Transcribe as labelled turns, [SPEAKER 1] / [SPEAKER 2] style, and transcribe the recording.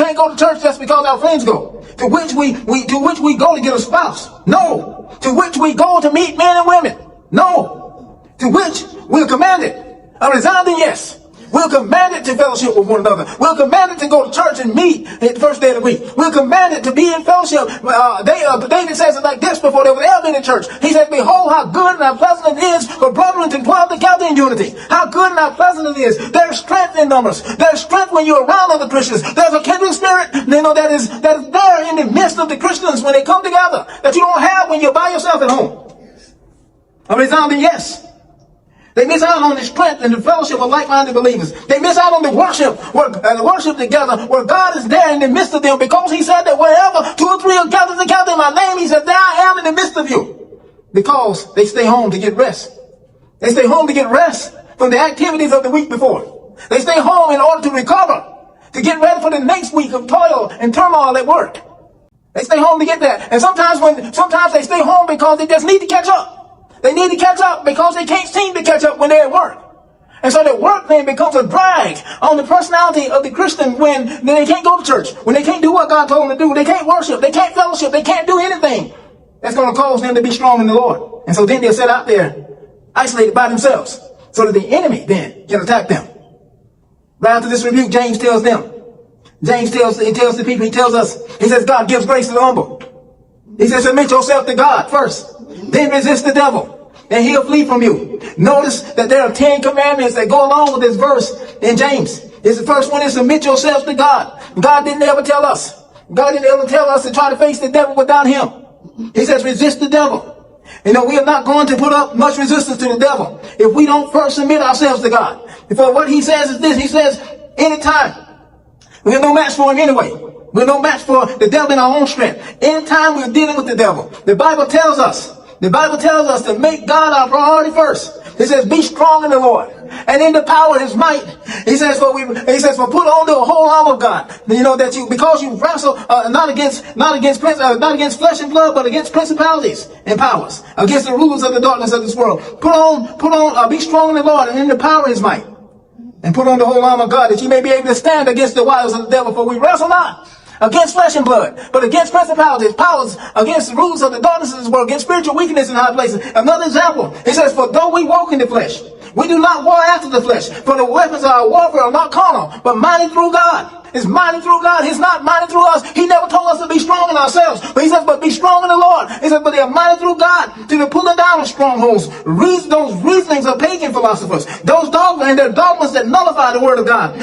[SPEAKER 1] can't go to church just because our friends go. To which we go to get a spouse. No. To which we go to meet men and women. No. To which we're commanded. A resounding yes. We're commanded to fellowship with one another. We're commanded to go to church and meet the first day of the week. We're commanded to be in fellowship. David says it like this before they were ever in the church. He says, behold how good and how pleasant it is for brethren to dwell together in unity. How good and how pleasant it is. There's strength in numbers. There's strength when you're around other Christians. There's a kindred spirit, that is there in the midst of the Christians when they come together that you don't have when you're by yourself at home. A resounding yes. They miss out on the strength and the fellowship of like-minded believers. They miss out on the worship, worship together, where God is there in the midst of them, because he said that wherever 2 or 3 are gathered together in my name, he said, there I am in the midst of you. Because they stay home to get rest. They stay home to get rest from the activities of the week before. They stay home in order to recover, to get ready for the next week of toil and turmoil at work. They stay home to get that. And sometimes they stay home because they just need to catch up. They need to catch up because they can't seem to catch up when they're at work. And so the work then becomes a drag on the personality of the Christian when they can't go to church, when they can't do what God told them to do, they can't worship, they can't fellowship, they can't do anything that's going to cause them to be strong in the Lord. And so then they're set out there, isolated by themselves, so that the enemy then can attack them. Right after this rebuke, James tells them, he tells the people, he tells us, he says, God gives grace to the humble. He says, submit yourself to God first, then resist the devil, and he'll flee from you. Notice that there are 10 commandments that go along with this verse in James. The first one is submit yourselves to God. God didn't ever tell us to try to face the devil without him. He says resist the devil. We are not going to put up much resistance to the devil if we don't first submit ourselves to God. For what he says is this, he says, anytime, we're no match for him anyway. We're no match for the devil in our own strength. Anytime we're dealing with the devil, the Bible tells us to make God our priority first. It says, be strong in the Lord and in the power of his might. He says, for put on the whole armor of God. Because you wrestle not against flesh and blood, but against principalities and powers, against the rulers of the darkness of this world. Be strong in the Lord and in the power of his might. And put on the whole armor of God, that you may be able to stand against the wiles of the devil. For we wrestle not against flesh and blood, but against principalities, powers, against the rulers of the darkness of this world, against spiritual wickedness in high places. Another example, it says, for though we walk in the flesh, we do not war after the flesh. For the weapons of our warfare are not carnal, but mighty through God. It's mighty through God. He's not mighty through us. He never told us to be strong in ourselves. But he says, but be strong in the Lord. He says, but they are mighty through God to the pulling down of strongholds. Those reasonings of pagan philosophers. Those dogmas and their dogmas that nullify the word of God.